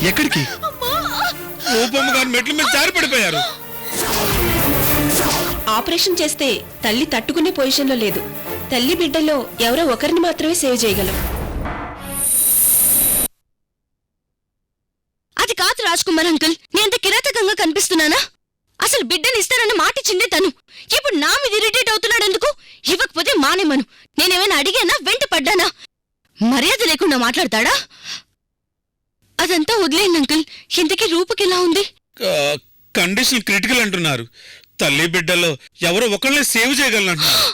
ఎక్కడికి? రూపమ్మ గారు మెట్ల మీద జారి పడిపోయారు. ఆపరేషన్ చేస్తే తల్లి తట్టుకునే పొజిషన్లో లేదు. తల్లి బిడ్డల్లో ఎవరో ఒకరిని మాత్రమే సేవ్ చేయగలం. అది కాదు రాజ్ కుమార్ అంకుల్, నేనంత కిరాతకంగా కనిపిస్తున్నానా? అసలు బిడ్డని ఇస్తానన్న మాట ఇచ్చిందే తను. ఇప్పుడు నా మీద ఇరిటేట్ అవుతున్నాడు ఎందుకు? ఇవ్వకపోతే మానేమను. నేనేమైనా అడిగానా, వెంట పడ్డానా? మర్యాద లేకుండా మాట్లాడతాడా? అదంతా వదిలేయండి అంకుల్. ఇంతకీ రూపకెలా ఉంది? కండిషన్ క్రిటికల్ అంటున్నారు. తల్లి బిడ్డలో ఎవరో ఒకళ్ళని సేవ్ చేయగలనంటున్నారు.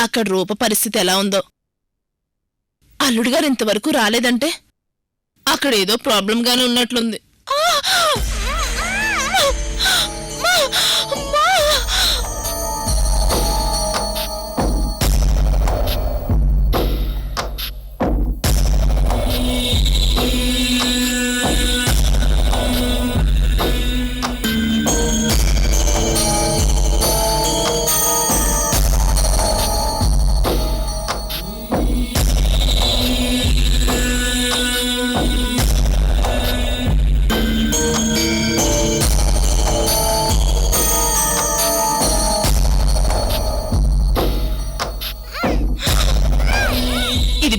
అక్కడ రూప పరిస్థితి ఎలా ఉందో. అల్లుడుగారు ఇంతవరకు రాలేదంటే అక్కడేదో ప్రాబ్లంగానే ఉన్నట్లుంది.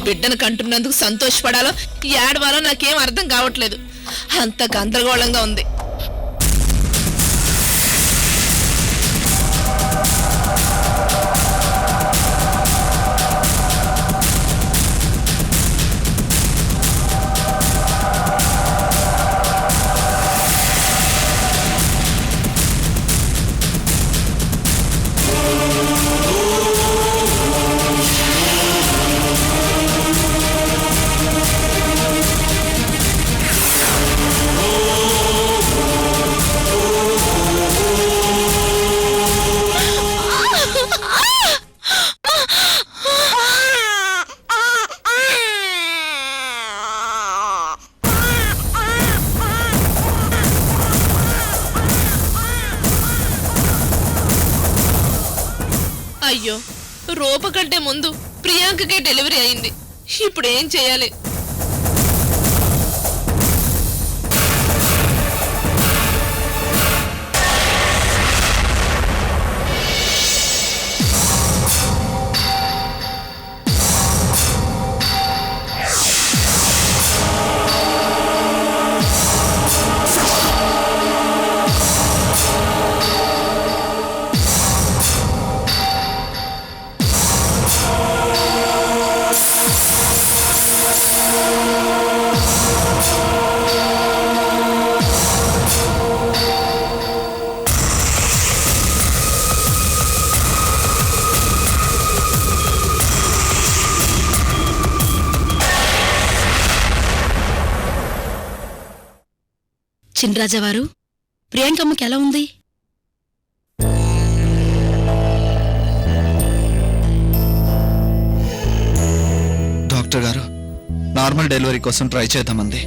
బిడ్డను కంటున్నందుకు సంతోషపడాలో ఏడవాలో నాకేం అర్థం కావట్లేదు. అంత గందరగోళంగా ఉంది. రూప కంటే ముందు ప్రియాంకకే డెలివరీ అయింది. ఇప్పుడు ఏం చేయాలి? చినరాజావారు, ప్రియాంకమ్మకి ఎలా ఉంది? డాక్టర్ గారు, నార్మల్ డెలివరీ కోసం ట్రై చేద్దామంది.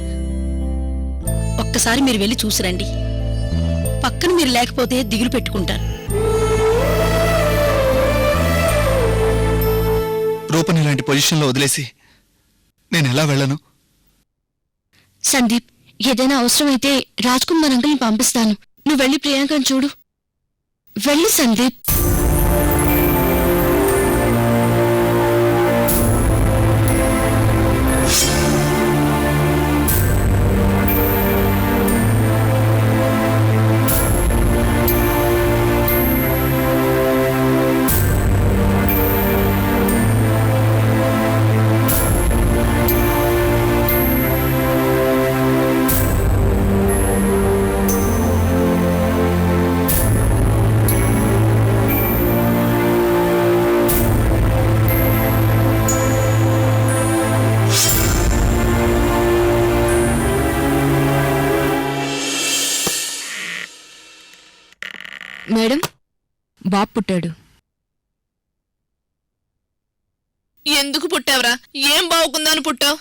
ఒక్కసారి మీరు వెళ్ళి చూసిరండి. పక్కన మీరు లేకపోతే దిగులు పెట్టుకుంటారు. రూపని ఇలాంటి పొజిషన్లో వదిలేసి నేను ఎలా వెళ్ళను? సందీప్, ఏదైనా అవసరమైతే రాజ్ కుమార్ అంకుల్ని పంపిస్తాను. నువ్వు వెళ్ళి ప్రియాంకను చూడు. వెళ్ళి సందీప్. మేడం, బాబు పుట్టాడు. ఎందుకు పుట్టావురా? ఏం బాగుకుందని పుట్టావు?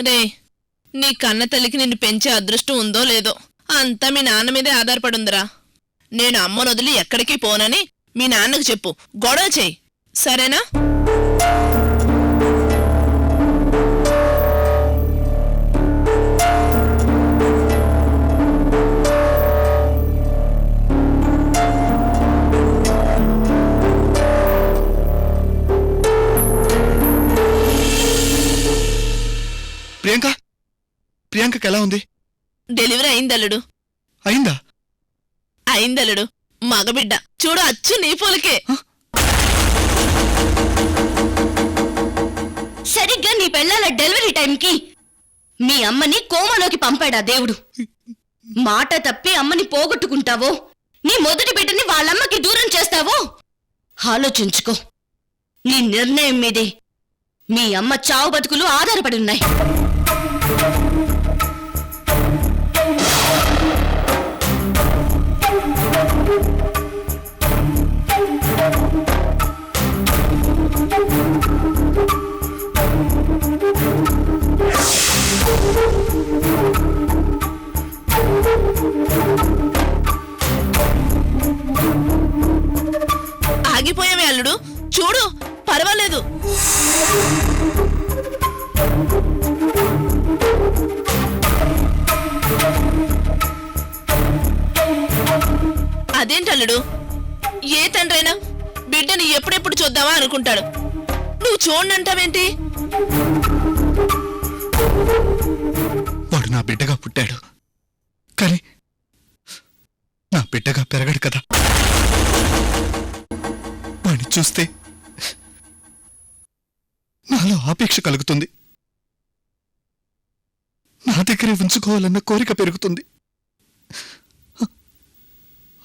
రే, నీ కన్న తల్లికి నిన్ను పెంచే అదృష్టం ఉందో లేదో అంతా మీ నాన్న మీదే ఆధారపడుందిరా. నేను అమ్మను వదిలి ఎక్కడికి పోనని మీ నాన్నకు చెప్పు, గొడవ చెయ్యి, సరేనా? ప్రియాంకకి ఎలా ఉంది? డెలివరీ అయిందల్లుడు. అయిందా? అయిందల్లుడు, మగబిడ్డ. చూడు, అచ్చు నీ పోలికే. సరిగ్గా నీ పెళ్ళాల డెలివరీ టైంకి మీ అమ్మని కోమలోకి పంపాడా దేవుడు. మాట తప్పి అమ్మని పోగొట్టుకుంటావో, నీ మొదటి బిడ్డని వాళ్ళమ్మకి దూరం చేస్తావో ఆలోచించుకో. నీ నిర్ణయం మీదే మీ అమ్మ చావు బతుకులు ఆధారపడి ఉన్నాయి. ఆగిపోయావే అల్లుడు, చూడు, పర్వాలేదు. అదేంటల్లుడు, ఏ తండ్రైనా బిడ్డని ఎప్పుడెప్పుడు చూద్దామా అనుకుంటాడు. నువ్వు చూడంటావేంటి? వాడు నా బిడ్డగా పుట్టాడు, కానీ నా బిడ్డగా పెరగడు కదా. చూస్తే నాలో ఆపేక్ష కలుగుతుంది. నా దగ్గరే ఉంచుకోవాలన్న కోరిక పెరుగుతుంది.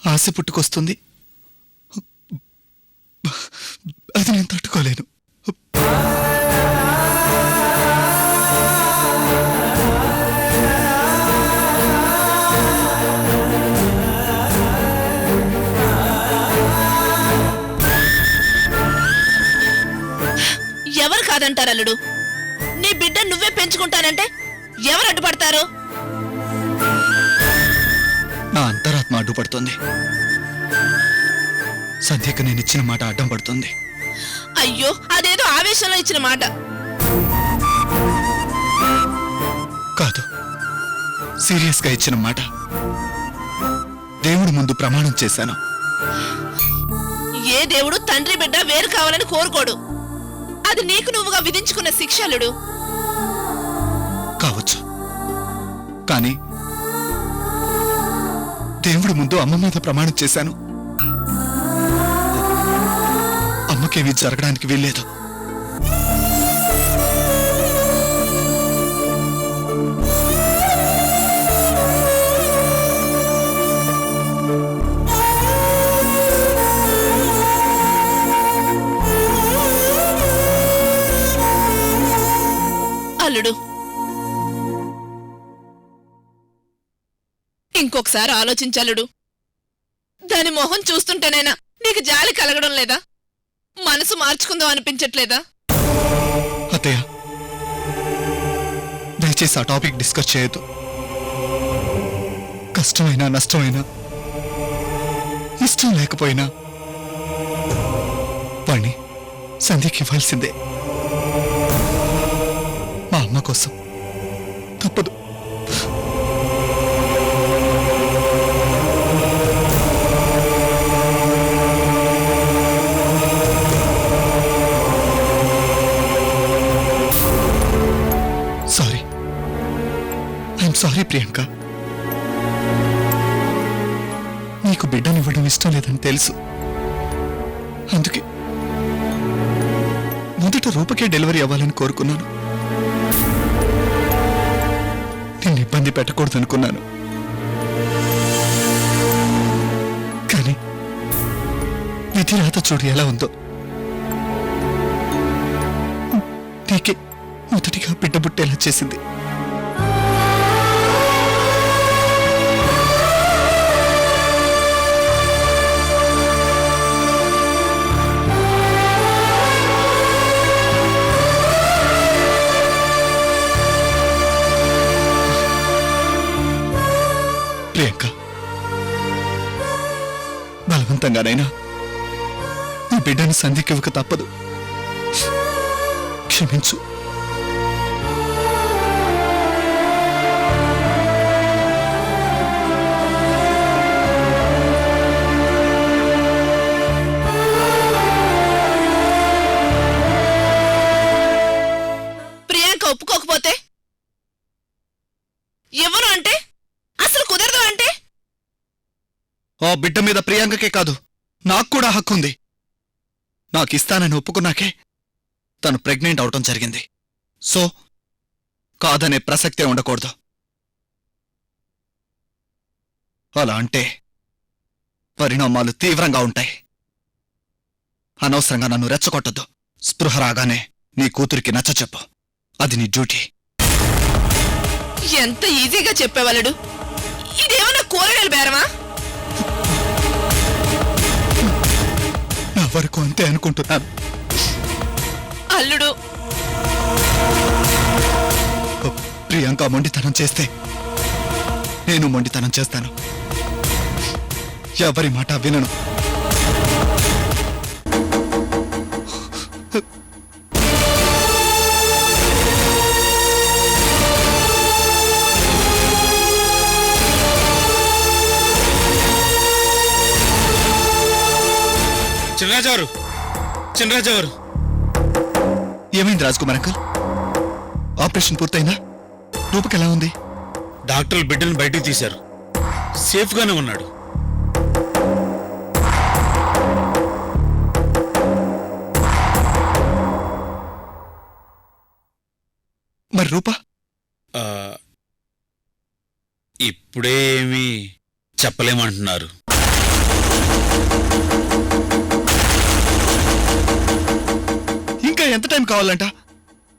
ఆశ పుట్టుకొస్తుంది. అది నేను తట్టుకోలేను. ఎవరు కాదంటారు అల్లుడు? నీ బిడ్డ నువ్వే పెంచుకుంటానంటే ఎవరు అడ్డుపడతారు? నా అంతరాత్మ అడ్డుపడుతుంది. సద్యకు నేను ఇచ్చిన మాట అడ్డం పడుతుంది. అయ్యో, అదేదో ఆవేశంలో ఇచ్చిన మాట. కాదు, సీరియస్గా ఇచ్చిన మాట. దేవుడి ముందు ప్రమాణం చేశాను. ఏ దేవుడు తండ్రి బిడ్డ వేరు కావాలని కోరుకోడు. అది నీకు నువ్వుగా విధించుకున్న శిక్ష అల్లుడు. కావచ్చు, కానీ దేవుడి ముందు అమ్మ మీద ప్రమాణం చేశాను. అమ్మకేమీ జరగడానికి వీల్లేదు. అల్లుడు, ఇంకొకసారి ఆలోచించలుడు. దాని మొహం చూస్తుంటేనైనా నీకు జాలి కలగడం లేదా? మనసు మార్చుకుందాం అనిపించట్లేదా? అత్తయ్య, దయచేసి ఆ టాపిక్ డిస్కస్ చేయొద్దు. కష్టమైనా నష్టమైనా ఇష్టం లేకపోయినా వాణ్ణి సంధ్యకి ఇవ్వాల్సిందే. మా అమ్మ కోసం తప్పదు. Sorry, I'm sorry Priyanka. నీకు బిడ్డనివ్వడం ఇష్టం లేదని తెలుసు. అందుకే మొదట రూపకే డెలివరీ అవ్వాలని కోరుకున్నాను. నిన్ను ఇబ్బంది పెట్టకూడదనుకున్నాను. కానీ విధి రాత చూడు ఎలా ఉందో. నీకే మొదటిగా బిడ్డ పుట్టేలా చేసింది. ప్రియాంక, బలవంతంగానైనా నీ బిడ్డని సంధికివ్వక తప్పదు. క్షమించు. ప్రియాంక ఒప్పుకోకపోతే ఎవరు అంటే? అసలు కుదరదు అంటే? ఆ బిడ్డ మీద ప్రియాంకకే కాదు, నాకు కూడా హక్కు ఉంది. నాకిస్తానని ఒప్పుకున్నాకే తను ప్రెగ్నెంట్ అవటం జరిగింది. సో కాదనే ప్రసక్తే ఉండకూడదు. అలా అంటే పరిణామాలు తీవ్రంగా ఉంటాయి. అనవసరంగా నన్ను రెచ్చగొట్టద్దు. స్పృహ రాగానే నీ కూతురికి నచ్చచెప్పు. అది నీ డ్యూటీ. ఎంత ఈజీగా చెప్పేవాళ్ళడు. ఇదేమన్నా కూరగాయల బేరమా? నా వరకు అంతే అనుకుంటున్నాను. అల్లుడు, ప్రియాంక మొండితనం చేస్తే నేను మొండితనం చేస్తాను. ఎవరి మాట వినను. చిన్నరాజావారు ఏమైంది రాజ్కుమార్ అంకుల్? ఆపరేషన్ పూర్తయిందా? రూపకి ఎలా ఉంది? డాక్టర్లు బిడ్డను బయటికి తీశారు. సేఫ్గానే ఉన్నాడు. మరి రూపా? ఆ, ఇప్పుడే ఏమీ చెప్పలేమంటున్నారు. ఇంకా ఎంత టైం కావాలంట?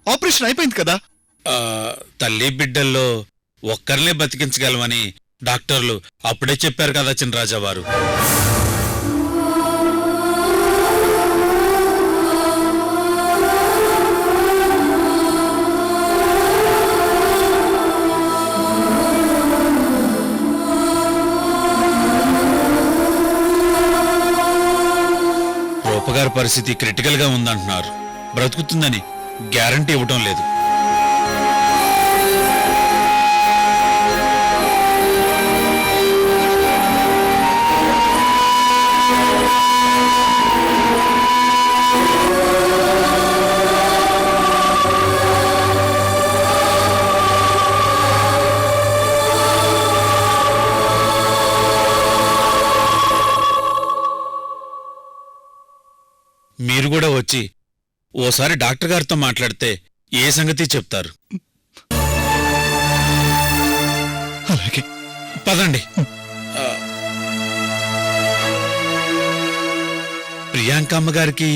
ఆపరేషన్ అయిపోయింది కదా. ఆ, తల్లి బిడ్డల్లో ఒక్కరినే బతికించగలమని డాక్టర్లు అప్పుడే చెప్పారు కదా చినరాజా వారు. రూపగారి పరిస్థితి క్రిటికల్ గా ఉందంటున్నారు. బ్రతుకుతుందని గ్యారంటీ ఇవ్వటం లేదు. మీరు కూడా వచ్చి ఓసారి డాక్టర్ గారితో మాట్లాడితే ఏ సంగతి చెప్తారు. అలాగే. పదండి. ప్రియాంక అమ్మగారికి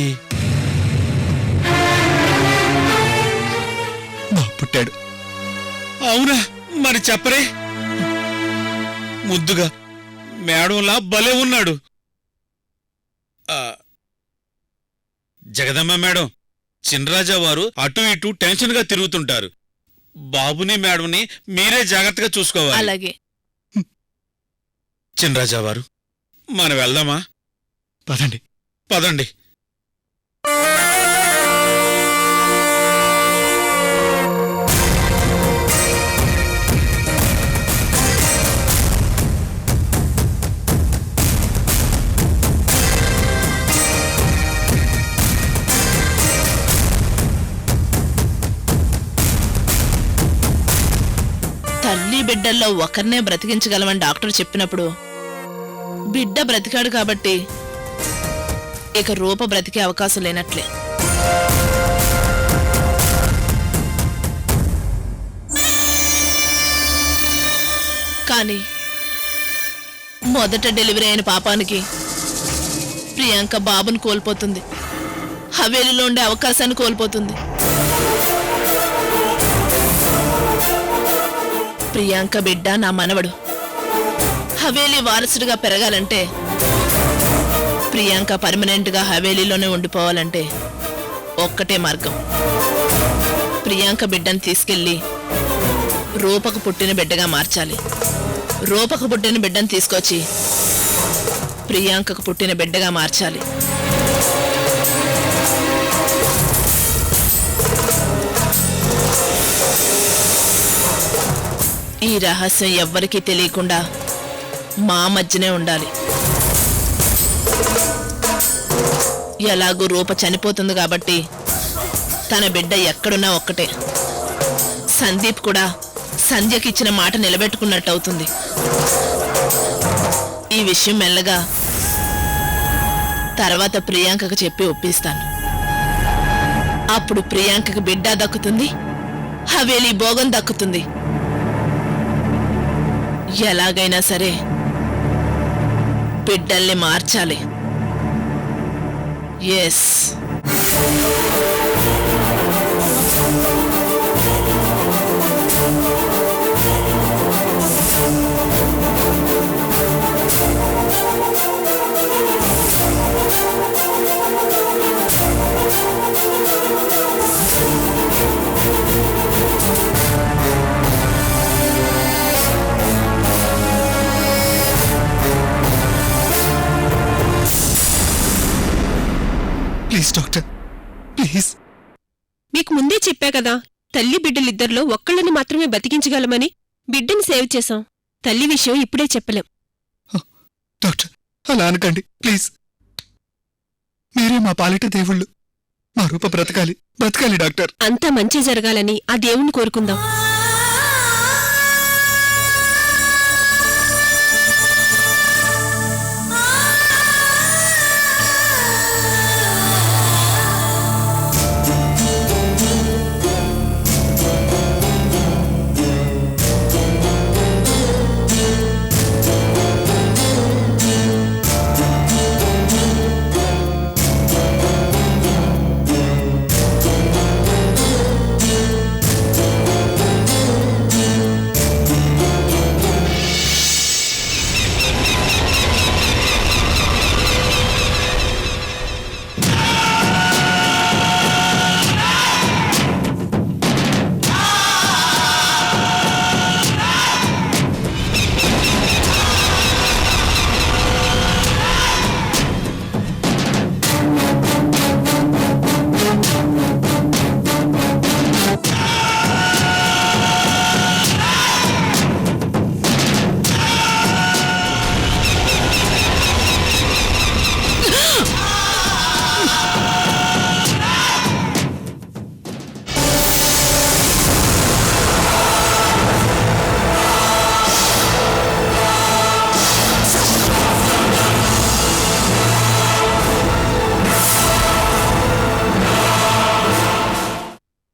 బాబు పుట్టాడు. అవునా? మరి చెప్పరే. ముద్దుగా మేడంలా భలే ఉన్నాడు. జగదమ్మ మేడం, చినరాజా వారు అటు ఇటు టెన్షన్ గా తిరుగుతుంటారు. బాబుని మేడంని మీరే జాగ్రత్తగా చూసుకోవాలి. అలాగే. చినరాజా వారు, మనం వెళ్దామా? పదండి. పదండి. తల్లి బిడ్డల్లో ఒకరినే బ్రతికించగలమని డాక్టర్ చెప్పినప్పుడు బిడ్డ బ్రతికాడు కాబట్టి ఇక రూప బ్రతికే అవకాశం లేనట్లే. కానీ మొదట డెలివరీ అయిన పాపానికి ప్రియాంక బాబుని కోల్పోతుంది, హవేలీలో ఉండే అవకాశాన్ని కోల్పోతుంది. ప్రియాంక బిడ్డ నా మనవడు హవేలీ వారసుడిగా పెరగాలంటే, ప్రియాంక పర్మనెంట్ గా హవేలీలోనే ఉండిపోవాలంటే ఒక్కటే మార్గం. ప్రియాంక బిడ్డను తీసుకెళ్లి రూపకు పుట్టిన బిడ్డగా మార్చాలి. రూపకు పుట్టిన బిడ్డను తీసుకొచ్చి ప్రియాంకకు పుట్టిన బిడ్డగా మార్చాలి. ఈ రహస్యం ఎవ్వరికీ తెలియకుండా మా మధ్యనే ఉండాలి. ఎలాగూ రూప చనిపోతుంది కాబట్టి తన బిడ్డ ఎక్కడున్నా ఒక్కటే. సందీప్ కూడా సంధ్యకిచ్చిన మాట నిలబెట్టుకున్నట్టు అవుతుంది. ఈ విషయం మెల్లగా తర్వాత ప్రియాంకకు చెప్పి ఒప్పిస్తాను. అప్పుడు ప్రియాంకకు బిడ్డ దక్కుతుంది, హవేలీ భోగం దక్కుతుంది. ఎలాగైనా సరే బిడ్డల్ని మార్చాలి. ఎస్. Please doctor, please. మీకు ముందే చెప్పా కదా, తల్లి బిడ్డలిద్దరిలో ఒక్కళ్ళని మాత్రమే బతికించగలమని. బిడ్డని సేవ్ చేశాం. తల్లి విషయం ఇప్పుడే చెప్పలేం. డాక్టర్, అలా అనకండి ప్లీజ్. మీరే మా పాలిట దేవుళ్ళు. మా రూప బ్రతకాలి, బ్రతకాలి డాక్టర్. అంతా మంచి జరగాలని ఆ దేవుణ్ణి కోరుకుందాం.